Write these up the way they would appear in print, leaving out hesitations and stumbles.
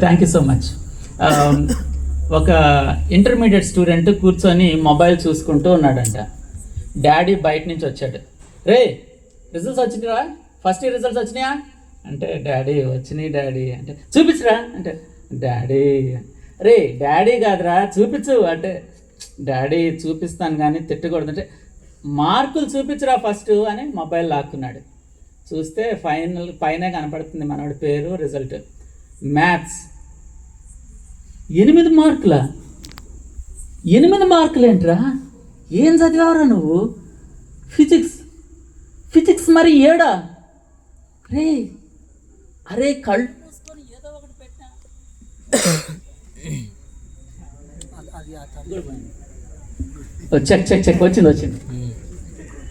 Thank you so much. ఒక intermediate student కూర్చొని mobile చూసుకుంటూ ఉన్నాడంట. డాడీ బయట నుంచి వచ్చాడు. రే రిజల్ట్స్ వచ్చినాయా, ఫస్ట్ ఇయర్ రిజల్ట్స్ వచ్చినాయా అంటే, డాడీ వచ్చినాయి డాడీ అంటే, చూపించరా అంటే, డాడీ రే డాడీ కాదురా చూపించు అంటే, డాడీ చూపిస్తాను కానీ తిట్టకూడదంటే, మార్కులు చూపించరా ఫస్ట్ అని మొబైల్ లాక్కున్నాడు. చూస్తే ఫైనల్ పైన కనపడుతుంది మనోడి పేరు, రిజల్ట్. మ్యాథ్స్ 8 మార్కులా? 8 మార్కులు ఏంట్రా? ఏం చదివావురా నువ్వు? ఫిజిక్స్ మరి 7. రే అరే కళ్ళు మూసుకొని ఏదో ఒకటి పెట్టా. చెక్ వచ్చింది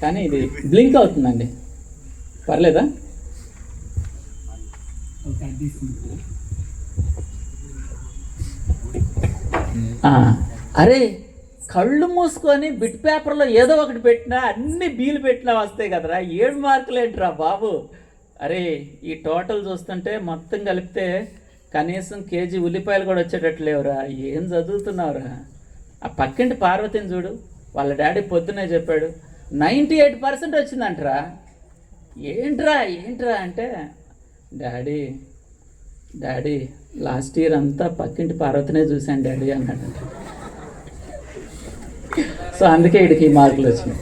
కానీ ఇది బ్లింక్ అవుతుందండి, పర్లేదా? అరే కళ్ళు మూసుకొని బిట్ పేపర్లో ఏదో ఒకటి పెట్టినా అన్ని బీలు పెట్టినా వస్తాయి కదరా, 7 మార్కులు ఏంట్రా బాబు? అరే ఈ టోటల్ చూస్తుంటే మొత్తం కలిపితే కనీసం కేజీ ఉల్లిపాయలు కూడా వచ్చేటట్లు లేవురా. ఏం చదువుతున్నావురా? ఆ పక్కింటి పార్వతిని చూడు, వాళ్ళ డాడీ పొద్దునే చెప్పాడు 98% వచ్చిందంటరా. ఏంట్రా అంటే, డాడీ లాస్ట్ ఇయర్ అంతా పక్కింటి పార్వతినే చూశాను డాడీ అన్నాడు. సో అందుకే వీడికి ఈ మార్కులు వచ్చినాయి.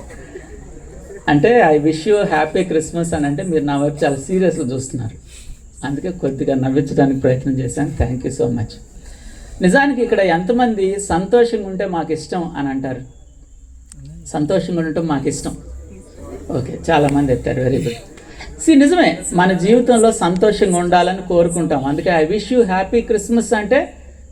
అంటే I wish you happy Christmas అని అంటే మీరు నా వైపు చాలా సీరియస్గా చూస్తున్నారు, అందుకే కొద్దిగా నవ్వించడానికి ప్రయత్నం చేశాను. Thank you so much. నిజానికి ఇక్కడ ఎంతమంది సంతోషంగా ఉంటే మాకు ఇష్టం అని అంటారు? సంతోషంగా ఉండటం మాకు ఇష్టం. ఓకే, చాలామంది ఎత్తారు, వెరీ గుడ్. నిజమే, మన జీవితంలో సంతోషంగా ఉండాలని కోరుకుంటాం. అందుకే I wish you happy Christmas అంటే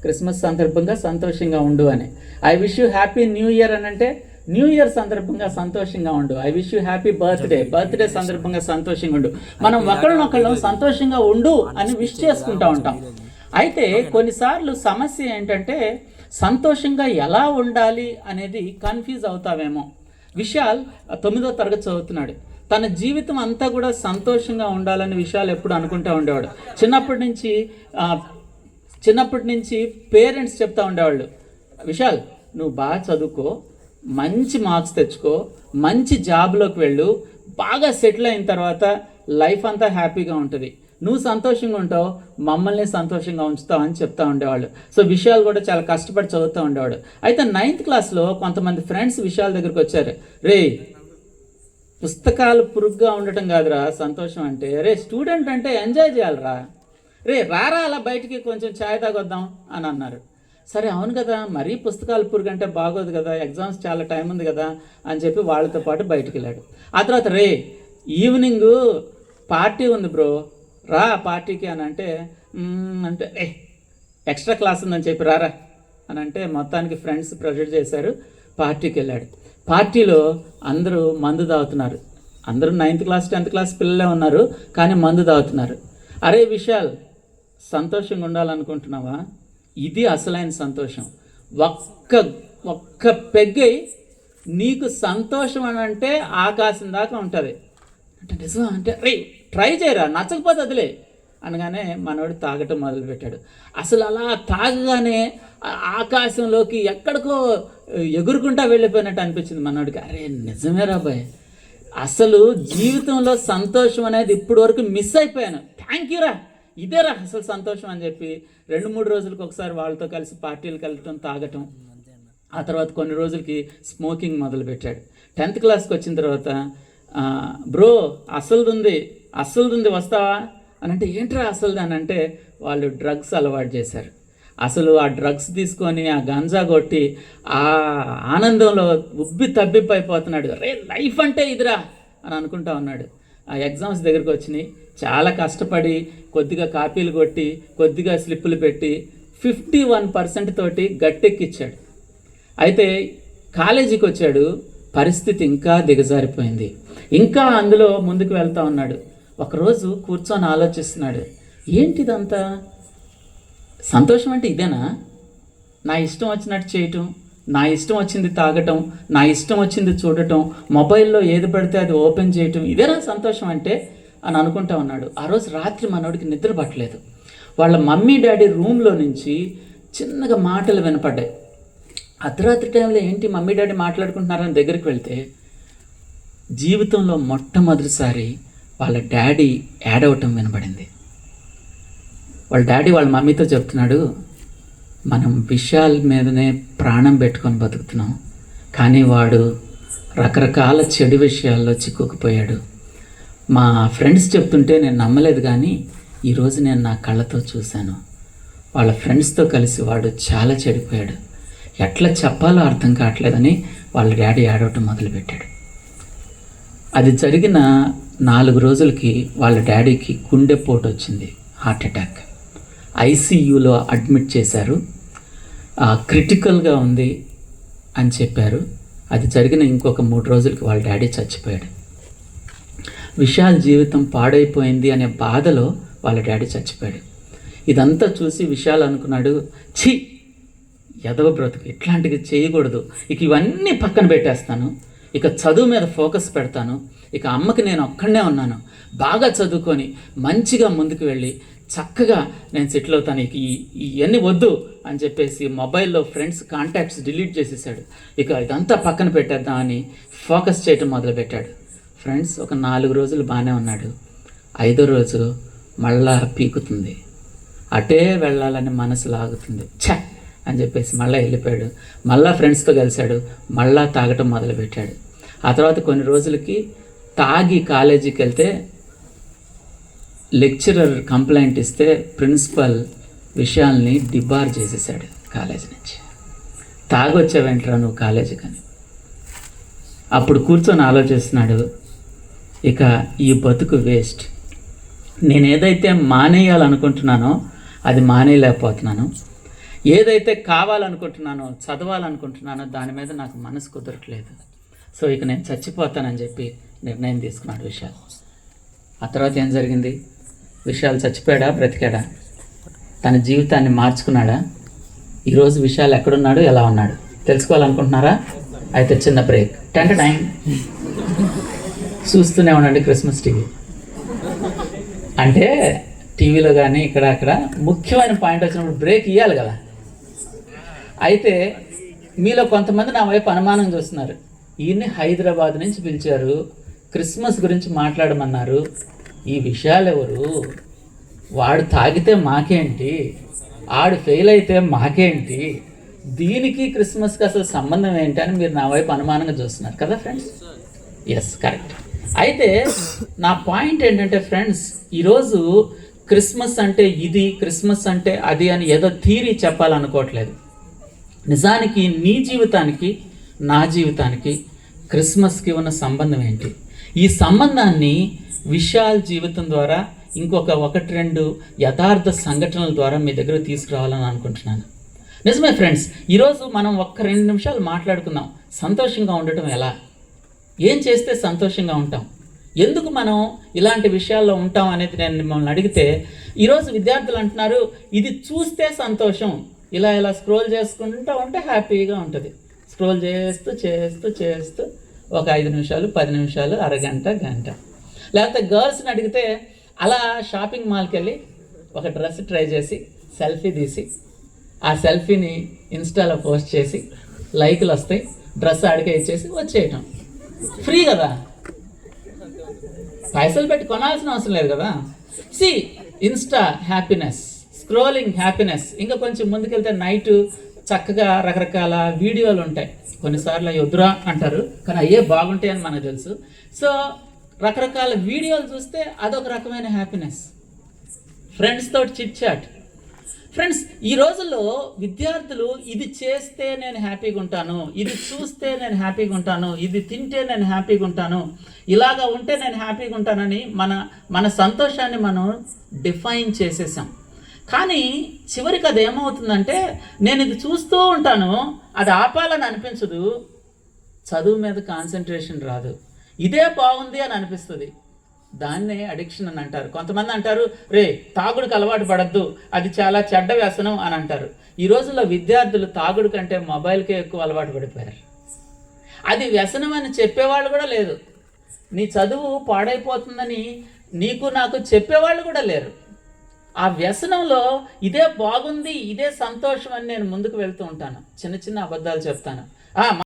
క్రిస్మస్ సందర్భంగా సంతోషంగా ఉండు అని. I wish you happy new year అని అంటే న్యూ ఇయర్ సందర్భంగా సంతోషంగా ఉండు. I wish you happy birthday సందర్భంగా సంతోషంగా ఉండు. మనం ఒకళ్ళనొకళ్ళం సంతోషంగా ఉండు అని విష్ చేసుకుంటూ ఉంటాం. అయితే కొన్నిసార్లు సమస్య ఏంటంటే సంతోషంగా ఎలా ఉండాలి అనేది కన్ఫ్యూజ్ అవుతావేమో. విశాల్ 9వ తరగతి చదువుతున్నాడు. తన జీవితం అంతా కూడా సంతోషంగా ఉండాలని విషయాలు ఎప్పుడు అనుకుంటూ ఉండేవాడు. చిన్నప్పటి నుంచి పేరెంట్స్ చెప్తా ఉండేవాళ్ళు, విశాల్ నువ్వు బాగా చదువుకో, మంచి మార్క్స్ తెచ్చుకో, మంచి జాబ్లోకి వెళ్ళు, బాగా సెటిల్ అయిన తర్వాత లైఫ్ అంతా హ్యాపీగా ఉంటుంది, నువ్వు సంతోషంగా ఉంటావు, మమ్మల్ని సంతోషంగా ఉంచుతావు అని చెప్తా ఉండేవాళ్ళు. సో విషయాలు కూడా చాలా కష్టపడి చదువుతూ ఉండేవాడు. అయితే 9th క్లాస్లో కొంతమంది ఫ్రెండ్స్ విషయాల దగ్గరికి వచ్చారు. రే పుస్తకాలు పురుగ్గా ఉండటం కాదురా సంతోషం అంటే, రే స్టూడెంట్ అంటే ఎంజాయ్ చేయాలరా, రే రారా అలా బయటికి కొంచెం ఛాయ్ తాగొద్దాం అని అన్నారు. సరే అవును కదా, మరీ పుస్తకాలు పురుగు అంటే బాగోదు కదా, ఎగ్జామ్స్ చాలా టైం ఉంది కదా అని చెప్పి వాళ్ళతో పాటు బయటికి వెళ్ళాడు. ఆ తర్వాత రే ఈవినింగ్ పార్టీ ఉంది బ్రో, రా పార్టీకి అని అంటే ఎక్స్ట్రా క్లాస్ ఉందని చెప్పి రారా అని అంటే మొత్తానికి ఫ్రెండ్స్ ప్రెజర్ చేశారు, పార్టీకి వెళ్ళాడు. పార్టీలో అందరూ మందు తాగుతున్నారు. అందరూ 9th క్లాస్ 10th క్లాస్ పిల్లలే ఉన్నారు, కానీ మందు తాగుతున్నారు. అరే విశాల్ సంతోషంగా ఉండాలనుకుంటున్నావా? ఇది అసలైన సంతోషం. ఒక్క పెగ్గై నీకు సంతోషం అని అంటే ఆకాశం దాకా ఉంటుంది అంటే నిజం అంటే, రే ట్రై చేయరా, నచ్చకపోతే వదిలే అనగానే మనోడు తాగటం మొదలుపెట్టాడు. అసలు అలా తాగగానే ఆకాశంలోకి ఎక్కడికో ఎగురుకుంటా వెళ్ళిపోయినట్టు అనిపించింది మనోడికి. అరే నిజమే రాబాయ్, అసలు జీవితంలో సంతోషం అనేది ఇప్పటి వరకు మిస్ అయిపోయాను, థ్యాంక్ యూ రా, ఇదేరా అసలు సంతోషం అని చెప్పి 2-3 రోజులకు ఒకసారి వాళ్ళతో కలిసి పార్టీలకు వెళ్ళటం, తాగటం. ఆ తర్వాత కొన్ని రోజులకి స్మోకింగ్ మొదలుపెట్టాడు. 10th క్లాస్కి వచ్చిన తర్వాత బ్రో అసలుది వస్తావా అని అంటే, ఏంట్రా అసలుది అని అంటే, వాళ్ళు డ్రగ్స్ అలవాటు చేశారు. అసలు ఆ డ్రగ్స్ తీసుకొని ఆ గంజా కొట్టి ఆ ఆనందంలో తబ్బిబ్బైపోతున్నాడు. రే లైఫ్ అంటే ఇదిరా అని అనుకుంటా ఉన్నాడు. ఆ ఎగ్జామ్స్ దగ్గరికి వచ్చినాయి, చాలా కష్టపడి కొద్దిగా కాపీలు కొట్టి కొద్దిగా స్లిప్పులు పెట్టి 51% తోటి గట్టెక్కిచ్చాడు. అయితే కాలేజీకి వచ్చాడు, పరిస్థితి ఇంకా దిగజారిపోయింది. ఇంకా అందులో ముందుకు వెళ్తూ ఉన్నాడు. ఒకరోజు కూర్చొని ఆలోచిస్తున్నాడు, ఏంటిదంతా? సంతోషం అంటే ఇదేనా? నా ఇష్టం వచ్చినట్టు చేయటం, నా ఇష్టం వచ్చింది తాగటం, నా ఇష్టం వచ్చింది చూడటం, మొబైల్లో ఏది పడితే అది ఓపెన్ చేయటం, ఇదేనా సంతోషం అంటే అని అనుకుంటా ఉన్నాడు. ఆ రోజు రాత్రి మనోడికి నిద్ర పట్టలేదు. వాళ్ళ మమ్మీ డాడీ రూమ్లో నుంచి చిన్నగా మాటలు వినపడ్డాయి. అర్ధరాత్రి టైంలో ఏంటి మమ్మీ డాడీ మాట్లాడుకుంటున్నారని దగ్గరికి వెళ్తే జీవితంలో మొట్టమొదటిసారి వాళ్ళ డాడీ ఏడవటం వినబడింది. వాళ్ళ డాడీ వాళ్ళ మమ్మీతో చెప్తున్నాడు, మనం విషయాల మీదనే ప్రాణం పెట్టుకొని బతుకుతున్నాం, కానీ వాడు రకరకాల చెడు విషయాల్లో చిక్కుకుపోయాడు. మా ఫ్రెండ్స్ చెప్తుంటే నేను నమ్మలేదు, కానీ ఈరోజు నేను నా కళ్ళతో చూశాను. వాళ్ళ ఫ్రెండ్స్తో కలిసి వాడు చాలా చెడిపోయాడు. ఎట్లా చెప్పాలో అర్థం కావట్లేదని వాళ్ళ డాడీ ఏడవటం మొదలుపెట్టాడు. అది జరిగిన 4 రోజులకి వాళ్ళ డాడీకి గుండెపోటు వచ్చింది, హార్ట్ అటాక్. ఐసీయూలో అడ్మిట్ చేశారు. క్రిటికల్గా ఉంది అని చెప్పారు. అది జరిగిన ఇంకొక 3 రోజులకి వాళ్ళ డాడీ చచ్చిపోయాడు. విశాల్ జీవితం పాడైపోయింది అనే బాధలో వాళ్ళ డాడీ చచ్చిపోయాడు. ఇదంతా చూసి విశాల్ అనుకున్నాడు, ఛీ ఎదవ బ్రతుకు, ఇట్లాంటివి చేయకూడదు, ఇక ఇవన్నీ పక్కన పెట్టేస్తాను, ఇక చదువు మీద ఫోకస్ పెడతాను, ఇక అమ్మకి నేను ఒక్కడనే ఉన్నాను, బాగా చదువుకొని మంచిగా ముందుకు వెళ్ళి చక్కగా నేను సెటిల్ అవుతాను, ఇక ఇవన్నీ వద్దు అని చెప్పేసి మొబైల్లో ఫ్రెండ్స్ కాంటాక్ట్స్ డిలీట్ చేసేసాడు. ఇక ఇదంతా పక్కన పెట్టేద్దామని ఫోకస్ చేయటం మొదలుపెట్టాడు. ఫ్రెండ్స్ ఒక 4 రోజులు బాగానే ఉన్నాడు. 5వ రోజు మళ్ళా పీకుతుంది, అటే వెళ్ళాలని మనసు లాగుతుంది, ఛ అని చెప్పేసి మళ్ళీ వెళ్ళిపోయాడు. మళ్ళీ ఫ్రెండ్స్తో కలిశాడు, మళ్ళా తాగటం మొదలుపెట్టాడు. ఆ తర్వాత కొన్ని రోజులకి తాగి కాలేజీకి వెళ్తే లెక్చరర్ కంప్లైంట్ ఇస్తే ప్రిన్సిపల్ విషయాల్ని డిబార్ చేసేసాడు కాలేజీ నుంచి. తాగొచ్చావేంట్రా నువ్వు కాలేజీకి అని. అప్పుడు కూర్చొని ఆలోచిస్తున్నాడు, ఇక ఈ బతుకు వేస్ట్, నేను ఏదైతే మానేయాలనుకుంటున్నానో అది మానేయలేకపోతున్నాను, ఏదైతే కావాలనుకుంటున్నానో చదవాలనుకుంటున్నానో దాని మీద నాకు మనసు కుదరట్లేదు, సో ఇక నేను చచ్చిపోతానని చెప్పి నిర్ణయం తీసుకున్నాడు విశాల్. ఆ తర్వాత ఏం జరిగింది? విశాల్ చచ్చిపోయాడా, బ్రతికాడా? తన జీవితాన్ని మార్చుకున్నాడా? ఈరోజు విశాల్ ఎక్కడున్నాడు, ఎలా ఉన్నాడు తెలుసుకోవాలనుకుంటున్నారా? అయితే చిన్న బ్రేక్. 10 చూస్తూనే ఉండండి క్రిస్మస్ టీవీ. అంటే టీవీలో కానీ ఇక్కడ అక్కడ ముఖ్యమైన పాయింట్ వచ్చినప్పుడు బ్రేక్ ఇవ్వాలి కదా. అయితే మీలో కొంతమంది నా వైపు అనుమానం చూస్తున్నారు, ఈయన్ని హైదరాబాద్ నుంచి పిలిచారు, క్రిస్మస్ గురించి మాట్లాడమన్నారు, ఈ విషయాలు ఎవరు, వాడు తాగితే మాకేంటి, ఆడు ఫెయిల్ అయితే మాకేంటి, దీనికి క్రిస్మస్కి అసలు సంబంధం ఏంటి అని మీరు నా వైపు అనుమానంగా చూస్తున్నారు కదా ఫ్రెండ్స్. Yes, correct. అయితే నా పాయింట్ ఏంటంటే ఫ్రెండ్స్, ఈరోజు క్రిస్మస్ అంటే ఇది, క్రిస్మస్ అంటే అది అని ఏదో థీరీ చెప్పాలనుకోవట్లేదు. నిజానికి నీ జీవితానికి నా జీవితానికి క్రిస్మస్కి ఉన్న సంబంధం ఏంటి? ఈ సంబంధాన్ని విశాల్ జీవితం ద్వారా ఇంకొక 1-2 యథార్థ సంఘటనల ద్వారా మీ దగ్గర తీసుకురావాలని అనుకుంటున్నాను. నిజమే ఫ్రెండ్స్, ఈరోజు మనం 1-2 నిమిషాలు మాట్లాడుకుందాం. సంతోషంగా ఉండటం ఎలా, ఏం చేస్తే సంతోషంగా ఉంటాం, ఎందుకు మనం ఇలాంటి విషయాల్లో ఉంటాం అనేది నేను మిమ్మల్ని అడిగితే, ఈరోజు విద్యార్థులు అంటున్నారు ఇది చూస్తే సంతోషం, ఇలా ఇలా స్క్రోల్ చేసుకుంటూ ఉంటే హ్యాపీగా ఉంటుంది. స్క్రోల్ చేస్తూ చేస్తూ చేస్తూ ఒక 5 నిమిషాలు, 10 నిమిషాలు, అరగంట, గంట. లేకపోతే గర్ల్స్ని అడిగితే అలా షాపింగ్ మాల్కి వెళ్ళి ఒక డ్రెస్ ట్రై చేసి సెల్ఫీ తీసి ఆ సెల్ఫీని ఇన్స్టాలో పోస్ట్ చేసి లైకులు వస్తాయి, డ్రెస్ అడిగే ఇచ్చేసి వచ్చేయటం. ఫ్రీ కదా, పైసలు పెట్టి కొనాల్సిన అవసరం లేదు కదా. See, Insta happiness, scrolling happiness. ఇంకా కొంచెం ముందుకెళ్తే నైట్ చక్కగా రకరకాల వీడియోలు ఉంటాయి, కొన్నిసార్లు అవి వద్దురా అంటారు, కానీ అయ్యే బాగుంటాయి అని మనకు తెలుసు. సో రకరకాల వీడియోలు చూస్తే అదొక రకమైన హ్యాపీనెస్. ఫ్రెండ్స్ తోటి చిట్ చాట్. ఫ్రెండ్స్, ఈ రోజుల్లో విద్యార్థులు ఇది చేస్తే నేను హ్యాపీగా ఉంటాను, ఇది చూస్తే నేను హ్యాపీగా ఉంటాను, ఇది తింటే నేను హ్యాపీగా ఉంటాను, ఇలాగా ఉంటే నేను హ్యాపీగా ఉంటానని మన సంతోషాన్ని మనం డిఫైన్ చేసేసాం. కానీ చివరికి అది ఏమవుతుందంటే, నేను ఇది చూస్తూ ఉంటాను, అది ఆపాలని అనిపించదు, చదువు మీద కాన్సన్ట్రేషన్ రాదు, ఇదే బాగుంది అని అనిపిస్తుంది. దాన్నే అడిక్షన్ అని అంటారు. కొంతమంది అంటారు, రే తాగుడికి అలవాటు పడద్దు, అది చాలా చెడ్డ వ్యసనం అని అంటారు. ఈ రోజుల్లో విద్యార్థులు తాగుడు కంటే మొబైల్కే ఎక్కువ అలవాటు పడిపోయారు. అది వ్యసనం అని చెప్పేవాళ్ళు కూడా లేదు. నీ చదువు పాడైపోతుందని నీకు నాకు చెప్పేవాళ్ళు కూడా లేరు. ఆ వ్యసనంలో ఇదే బాగుంది, ఇదే సంతోషం అని నేను ముందుకు వెళ్తూ ఉంటాను. చిన్న చిన్న అబద్ధాలు చెప్తాను.